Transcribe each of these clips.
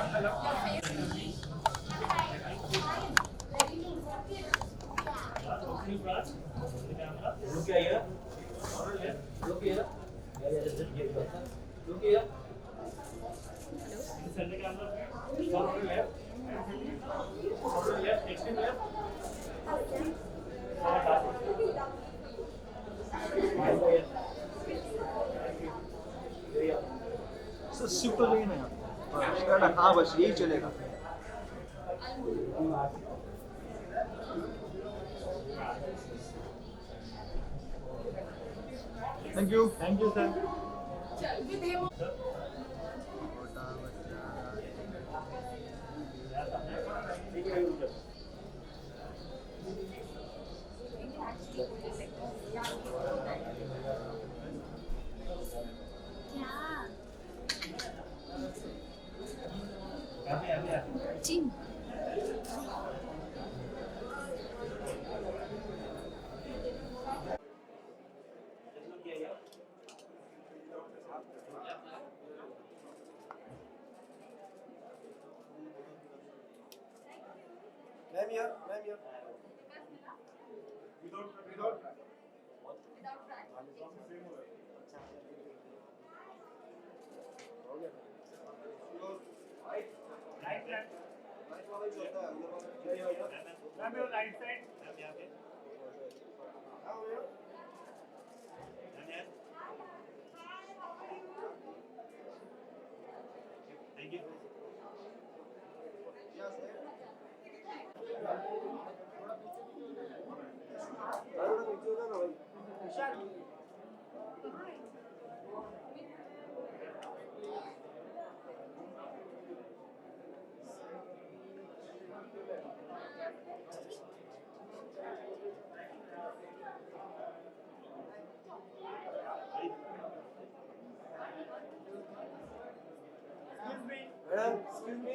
Look here. Look here. Yeah, just give it. Look here. Send the camera. Forward left. Forward left. Extreme left. Sir shift हो जाइए ना यहाँ शिकायत हाँ बस यही चलेगा thank you sir ji ma'am यार without ma'am your right side ma'am यहाँ पे thank you madam excuse me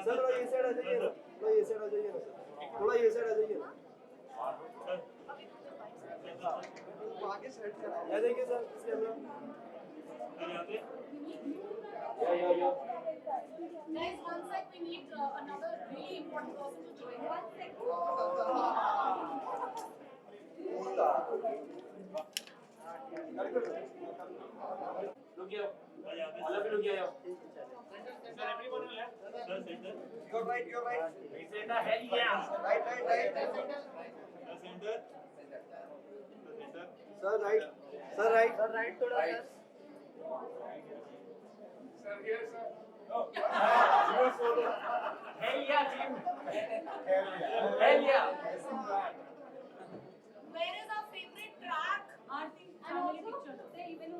sir थोड़ा ये साइड आ जाइए ना थोड़ा ये साइड आ जाइए ना थोड़ा ये साइड आ जाइए ना आगे साइड से आ जाइए sir camera Guys, one sec, we need another really important person to join. One sec. Look here. All of you look here. Sir, everyone on left. Sir, center. You're right. Right center. Hell yeah. Right. Sir, center. Sir, right. Sir, right. Right. Sir, here, sir. No. Hell yeah, team. Hell yeah. Where is our favorite track? Aarti, family picture. Say even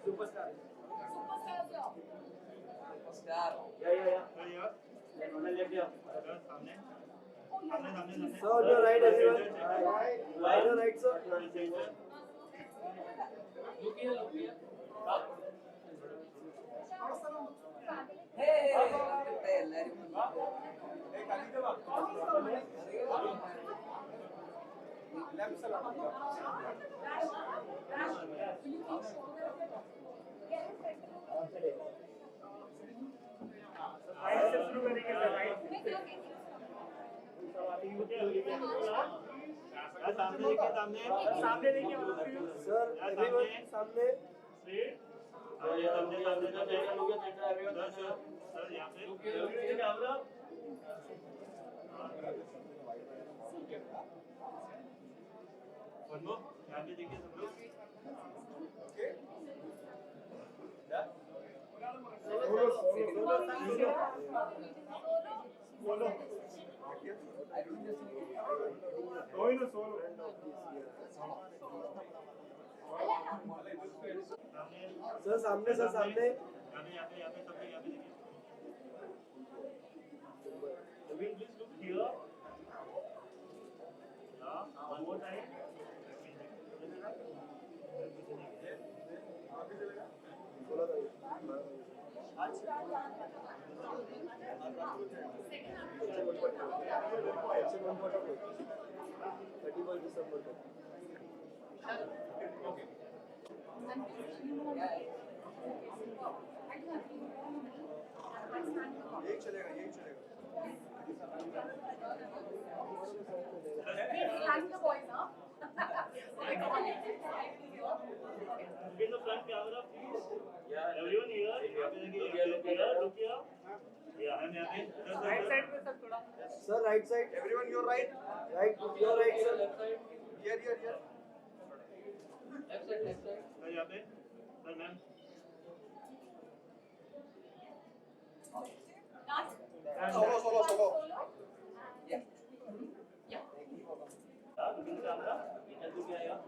Superstar. Superstars here. Yeah. Left here. सामने. Sir, on your right, everyone. On your right, sir. Look here. सामने देखिए sir, everyone सामने. ये सामने सामने sir यहाँ पे camera one more यहाँ पे देखिए सब लोग सर सामने सर सामने यहाँ पे सब लोग यहाँ पे देखिए Naveen, please look here. Yeah, one more time. Thank the boys, huh? In the front camera, please. Yeah. Everyone here. Look here. Yeah, and यहाँ पे right side में सब थोड़ा. Sir, right side. Everyone, your right. Right, your right, sir. Here. Left side. Sir यहाँ पे. Sir ma'am. Solo. Yeah. Yeah, look in the camera. Look here. Yeah,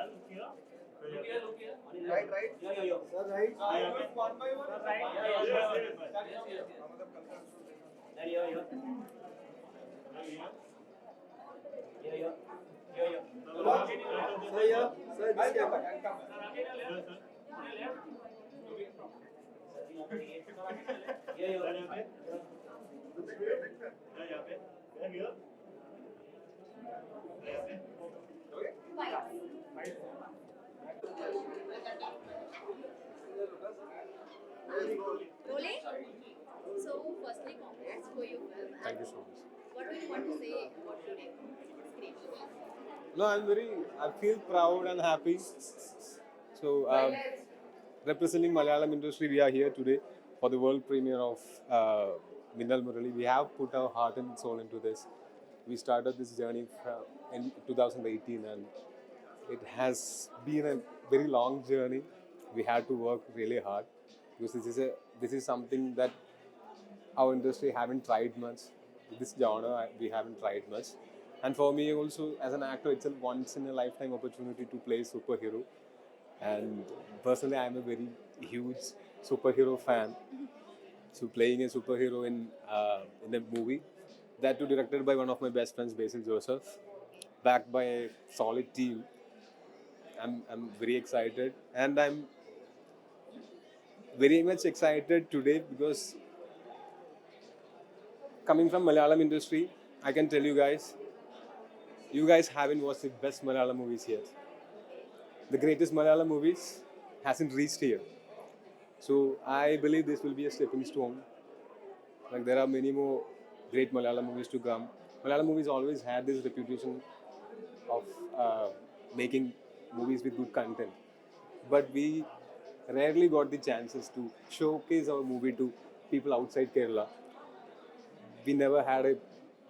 look here. Look here. Right. Sir, right. One by one. Sir, yeah. Sir, this camera. Rolling? So, firstly, congrats for your film. Thank you so much. What do you want to say about today? It's great. No, I feel proud and happy. So, representing Malayalam industry, we are here today for the world premiere of Minnal Murali. We have put our heart and soul into this. We started this journey in 2018 and it has been a very long journey. We had to work really hard because this is something that our industry haven't tried much. This genre we haven't tried much. And for me also as an actor, it's a once in a lifetime opportunity to play a superhero. And personally, I'm a very huge superhero fan. So playing a superhero in a movie, that too directed by one of my best friends, Basil Joseph, backed by a solid team. I'm very excited, and I'm very much excited today because coming from Malayalam industry, I can tell you guys haven't watched the best Malayalam movies yet. The greatest Malayalam movies hasn't reached here. So I believe this will be a stepping stone. Like there are many more great Malayalam movies to come. Malayalam movies always had this reputation of making movies with good content. But we rarely got the chances to showcase our movie to people outside Kerala. We never had a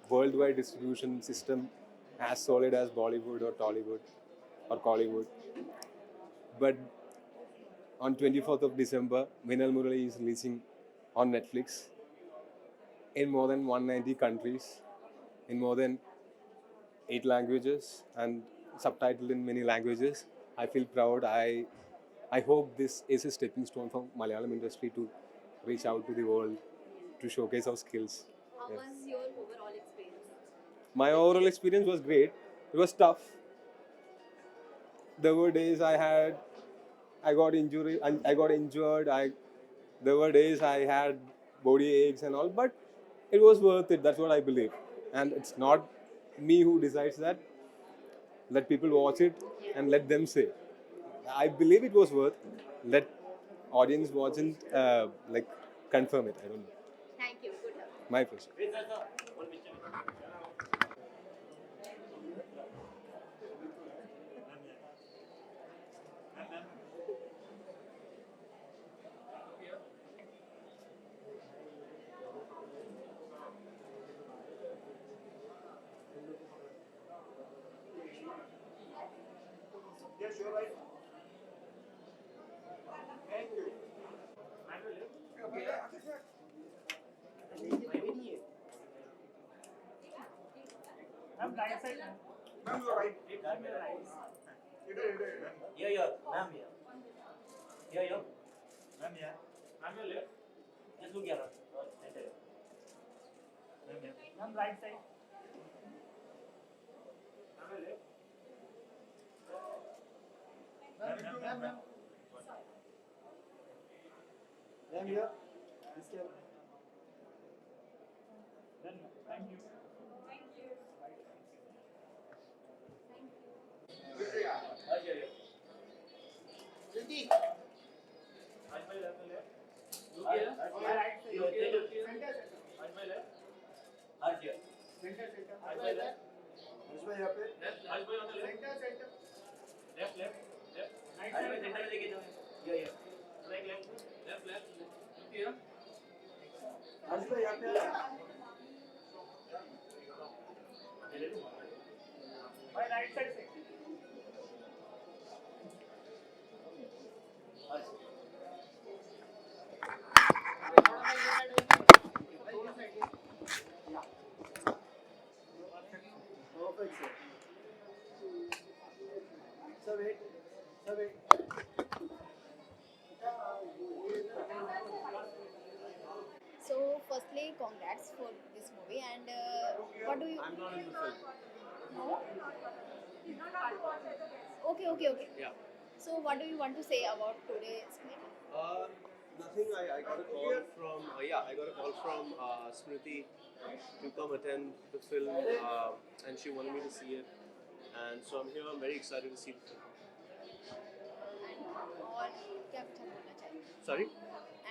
worldwide distribution system as solid as Bollywood or Tollywood or Collywood. But on 24th of December, Minnal Murali is releasing on Netflix in more than 190 countries, in more than 8 languages and subtitled in many languages. I feel proud. I hope this is a stepping stone for Malayalam industry to reach out to the world, to showcase our skills. How Yes. was your overall experience? My overall experience was great. It was tough. There were days I got injured. There were days I had body aches and all, but it was worth it. That's what I believe. And it's not me who decides that. Let people watch it and let them say. I believe it was worth. Let audience watch and confirm it. I don't know. Thank you. Good luck. My pleasure. Wait, sir. One picture. Ma'am. right side. Ma'am, you are right. Here, here, ma'am, here. Here, here. Ma'am, yeah. Ma'am, your left. Just look here. Center. Ma'am, yeah. Ma'am, right side. Ma'am, your left. Ma'am, ma'am. Ma'am, here. This here. Then, thank you. Jyoti. Right my left, left. Look here. Right side. Look here, look here. Right my left. Harsh here. Right my left. Harsh bhai, यहाँ पे. Left. Right my on the left. Left, left. Left. Right Harsh bhai, side. center में लेके जाओ. Here, here. Right, left. Left, left. Look here. Harsh bhai, यहाँ पे. My right side से. Harsh. Perfect, sir. Sir, wait. Sir, wait. So, firstly, congrats for this movie. And what do you? I'm not in the film. No. Okay. Yeah. So, what do you want to say about today's screening? Nothing. I got a call from I got a call from Smriti to come attend the film, and she wanted me to see it, and so I'm here. I'm very excited to see the film. और क्या कुछ बोलना चाहिए? Sorry.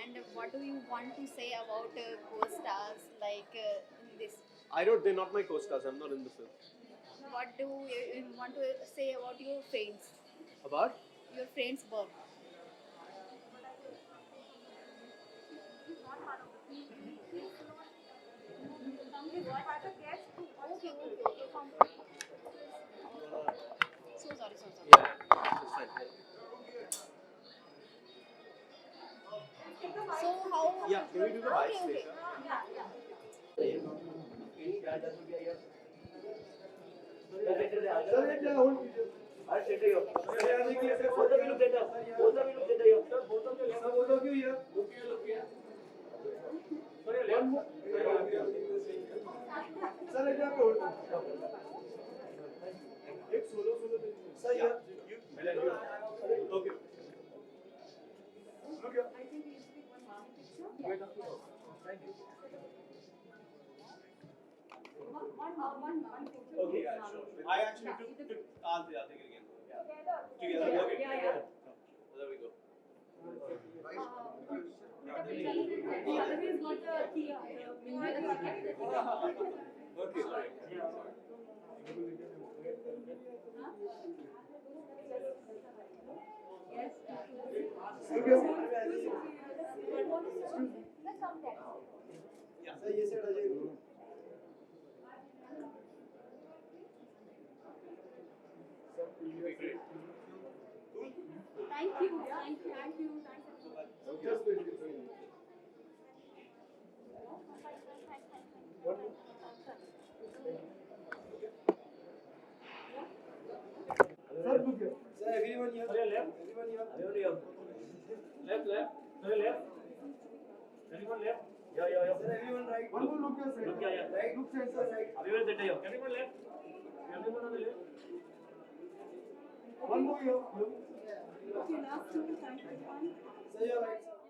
And what do you want to say about co-stars like in this? They're not my co-stars. I'm not in the film. What do you want to say about your friends? About? Your friends' work. Okay. So sorry. Yeah, it's fine. So how? Yeah, can we do the bikes Okay. later? Sir, एक hold कीजिए. Harsh, center here. Sir, यहाँ देखिए, sir. Both of you look center. Both of you look center here. Sir, both of you here. Look here. One more. Sir, एक यहाँ पे hold. एक solo they. Sir, here. Okay. Look here. Okay, guys. Sure. I actually took. I'll take it again. Together. Okay. Yeah. There we go. Okay. Sorry. Look here. Sir, ये side आ जाइए. Thank you. Just wait. Sir, look here. Sir, everyone here. Left. Everyone here. Everyone here. Left. Left. Anyone left? Yeah. Sir, everyone right. One more look your side. Look here, yeah. Right, look center, right. Everyone center here. Anyone left? Anyone on the left? One more here. Okay, last two. Thank you. Sir, you're right.